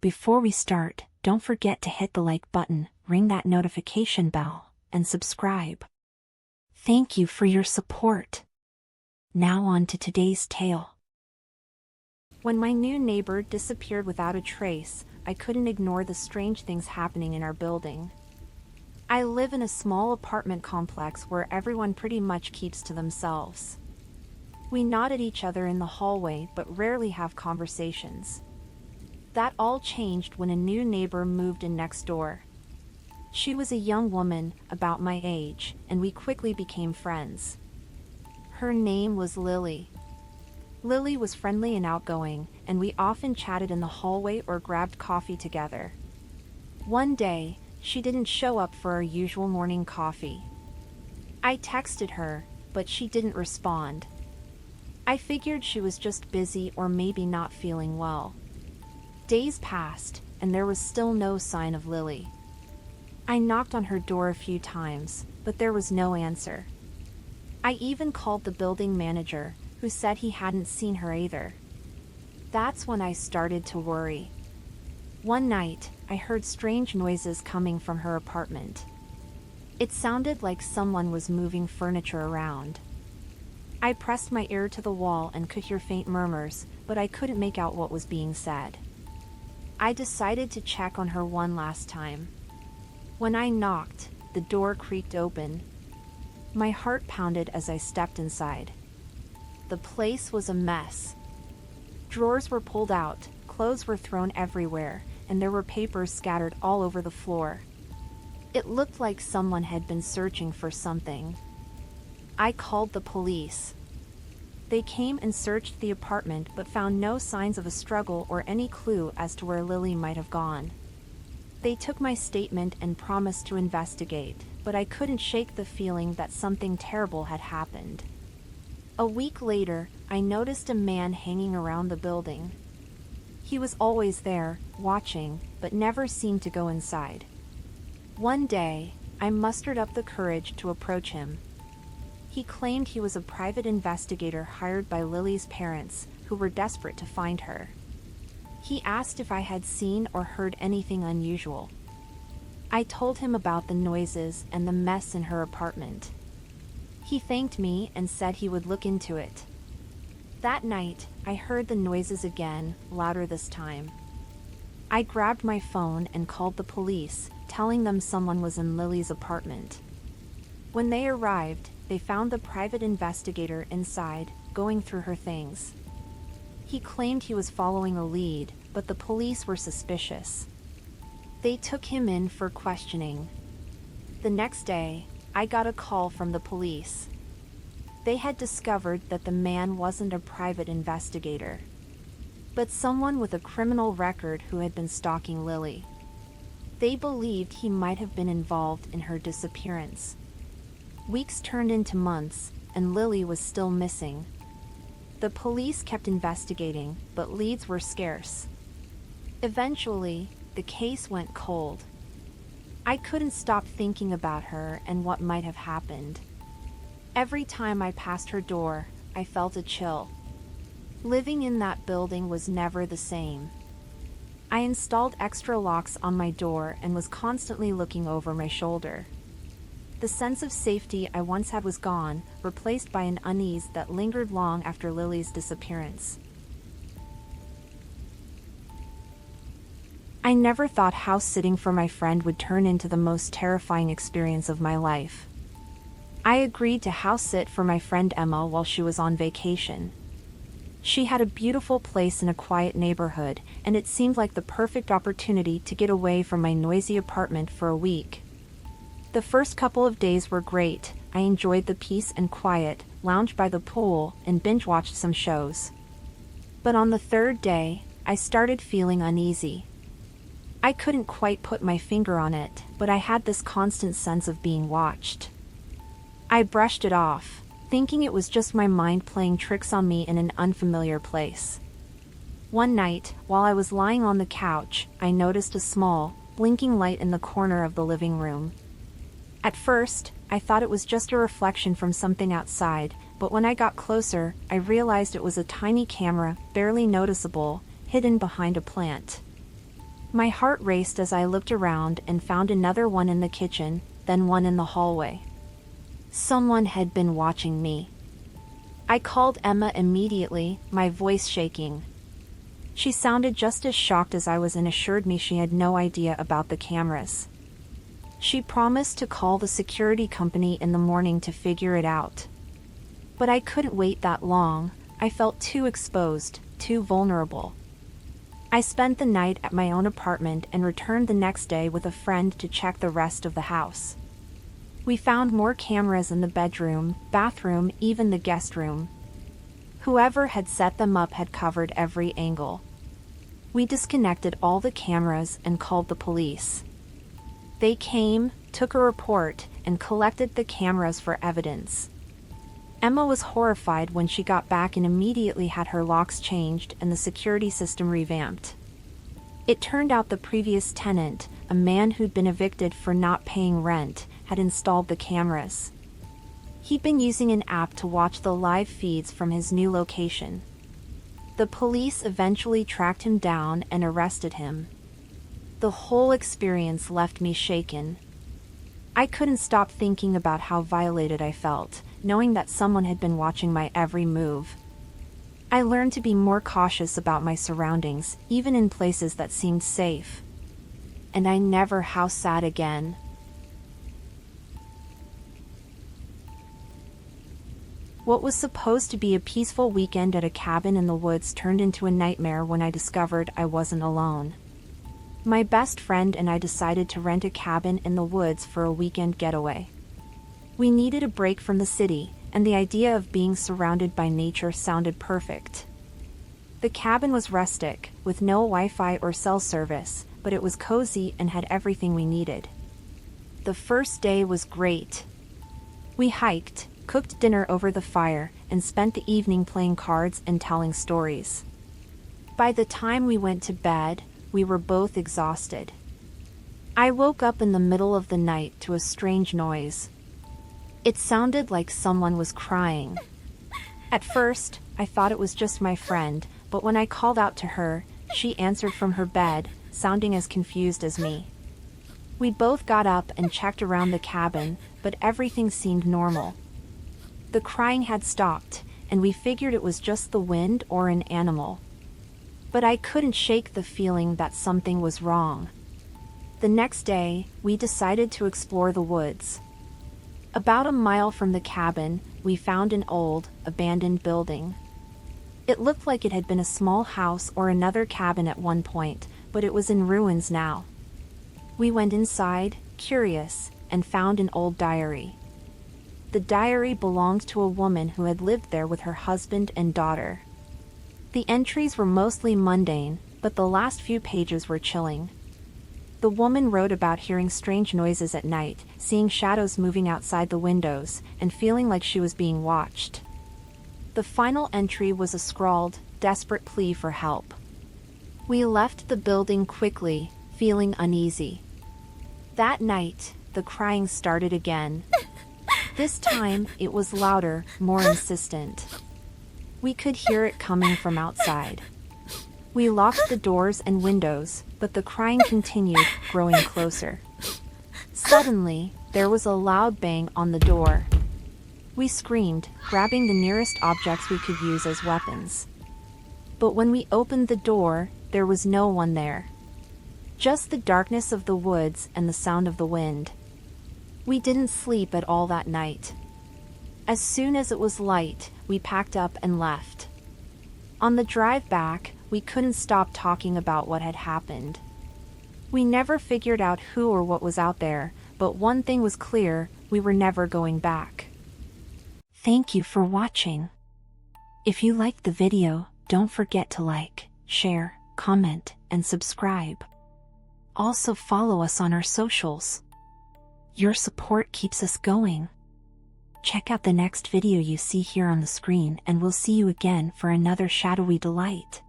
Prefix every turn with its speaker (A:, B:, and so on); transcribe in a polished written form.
A: Before we start, don't forget to hit the like button, ring that notification bell, and subscribe. Thank you for your support. Now on to today's tale. When my new neighbor disappeared without a trace, I couldn't ignore the strange things happening in our building. I live in a small apartment complex where everyone pretty much keeps to themselves. We nod at each other in the hallway but rarely have conversations. That all changed when a new neighbor moved in next door. She was a young woman, about my age, and we quickly became friends. Her name was Lily. Lily was friendly and outgoing, and we often chatted in the hallway or grabbed coffee together. One day, she didn't show up for our usual morning coffee. I texted her, but she didn't respond. I figured she was just busy or maybe not feeling well. Days passed, and there was still no sign of Lily. I knocked on her door a few times, but there was no answer. I even called the building manager, who said he hadn't seen her either. That's when I started to worry. One night, I heard strange noises coming from her apartment. It sounded like someone was moving furniture around. I pressed my ear to the wall and could hear faint murmurs, but I couldn't make out what was being said. I decided to check on her one last time. When I knocked, the door creaked open. My heart pounded as I stepped inside. The place was a mess. Drawers were pulled out, clothes were thrown everywhere, and there were papers scattered all over the floor. It looked like someone had been searching for something. I called the police. They came and searched the apartment but found no signs of a struggle or any clue as to where Lily might have gone. They took my statement and promised to investigate, but I couldn't shake the feeling that something terrible had happened. A week later, I noticed a man hanging around the building. He was always there, watching, but never seemed to go inside. One day, I mustered up the courage to approach him. He claimed he was a private investigator hired by Lily's parents, who were desperate to find her. He asked if I had seen or heard anything unusual. I told him about the noises and the mess in her apartment. He thanked me and said he would look into it. That night, I heard the noises again, louder this time. I grabbed my phone and called the police, telling them someone was in Lily's apartment. When they arrived, they found the private investigator inside, going through her things. He claimed he was following a lead, but the police were suspicious. They took him in for questioning. The next day, I got a call from the police. They had discovered that the man wasn't a private investigator, but someone with a criminal record who had been stalking Lily. They believed he might have been involved in her disappearance. Weeks turned into months, and Lily was still missing. The police kept investigating, but leads were scarce. Eventually, the case went cold. I couldn't stop thinking about her and what might have happened. Every time I passed her door, I felt a chill. Living in that building was never the same. I installed extra locks on my door and was constantly looking over my shoulder. The sense of safety I once had was gone, replaced by an unease that lingered long after Lily's disappearance. I never thought house sitting for my friend would turn into the most terrifying experience of my life. I agreed to house sit for my friend Emma while she was on vacation. She had a beautiful place in a quiet neighborhood, and it seemed like the perfect opportunity to get away from my noisy apartment for a week. The first couple of days were great. I enjoyed the peace and quiet, lounged by the pool, and binge-watched some shows. But on the third day, I started feeling uneasy. I couldn't quite put my finger on it, but I had this constant sense of being watched. I brushed it off, thinking it was just my mind playing tricks on me in an unfamiliar place. One night, while I was lying on the couch, I noticed a small, blinking light in the corner of the living room. At first, I thought it was just a reflection from something outside, but when I got closer, I realized it was a tiny camera, barely noticeable, hidden behind a plant. My heart raced as I looked around and found another one in the kitchen, then one in the hallway. Someone had been watching me. I called Emma immediately, my voice shaking. She sounded just as shocked as I was and assured me she had no idea about the cameras. She promised to call the security company in the morning to figure it out. But I couldn't wait that long. I felt too exposed, too vulnerable. I spent the night at my own apartment and returned the next day with a friend to check the rest of the house. We found more cameras in the bedroom, bathroom, even the guest room. Whoever had set them up had covered every angle. We disconnected all the cameras and called the police. They came, took a report, and collected the cameras for evidence. Emma was horrified when she got back and immediately had her locks changed and the security system revamped. It turned out the previous tenant, a man who'd been evicted for not paying rent, had installed the cameras. He'd been using an app to watch the live feeds from his new location. The police eventually tracked him down and arrested him. The whole experience left me shaken. I couldn't stop thinking about how violated I felt, knowing that someone had been watching my every move. I learned to be more cautious about my surroundings, even in places that seemed safe. And I never house sat again. What was supposed to be a peaceful weekend at a cabin in the woods turned into a nightmare when I discovered I wasn't alone. My best friend and I decided to rent a cabin in the woods for a weekend getaway. We needed a break from the city, and the idea of being surrounded by nature sounded perfect. The cabin was rustic, with no Wi-Fi or cell service, but it was cozy and had everything we needed. The first day was great. We hiked, cooked dinner over the fire, and spent the evening playing cards and telling stories. By the time we went to bed, we were both exhausted. I woke up in the middle of the night to a strange noise. It sounded like someone was crying. At first, I thought it was just my friend, but when I called out to her, she answered from her bed, sounding as confused as me. We both got up and checked around the cabin, but everything seemed normal. The crying had stopped, and we figured it was just the wind or an animal. But I couldn't shake the feeling that something was wrong. The next day, we decided to explore the woods. About a mile from the cabin, we found an old, abandoned building. It looked like it had been a small house or another cabin at one point, but it was in ruins now. We went inside, curious, and found an old diary. The diary belonged to a woman who had lived there with her husband and daughter. The entries were mostly mundane, but the last few pages were chilling. The woman wrote about hearing strange noises at night, seeing shadows moving outside the windows, and feeling like she was being watched. The final entry was a scrawled, desperate plea for help. We left the building quickly, feeling uneasy. That night, the crying started again. This time, it was louder, more insistent. We could hear it coming from outside. We locked the doors and windows, but the crying continued, growing closer. Suddenly, there was a loud bang on the door. We screamed, grabbing the nearest objects we could use as weapons. But when we opened the door, there was no one there. Just the darkness of the woods and the sound of the wind. We didn't sleep at all that night. As soon as it was light, we packed up and left. On the drive back, we couldn't stop talking about what had happened. We never figured out who or what was out there, but one thing was clear, we were never going back. Thank you for watching. If you liked the video, don't forget to like, share, comment, and subscribe. Also follow us on our socials. Your support keeps us going. Check out the next video you see here on the screen, and we'll see you again for another shadowy delight.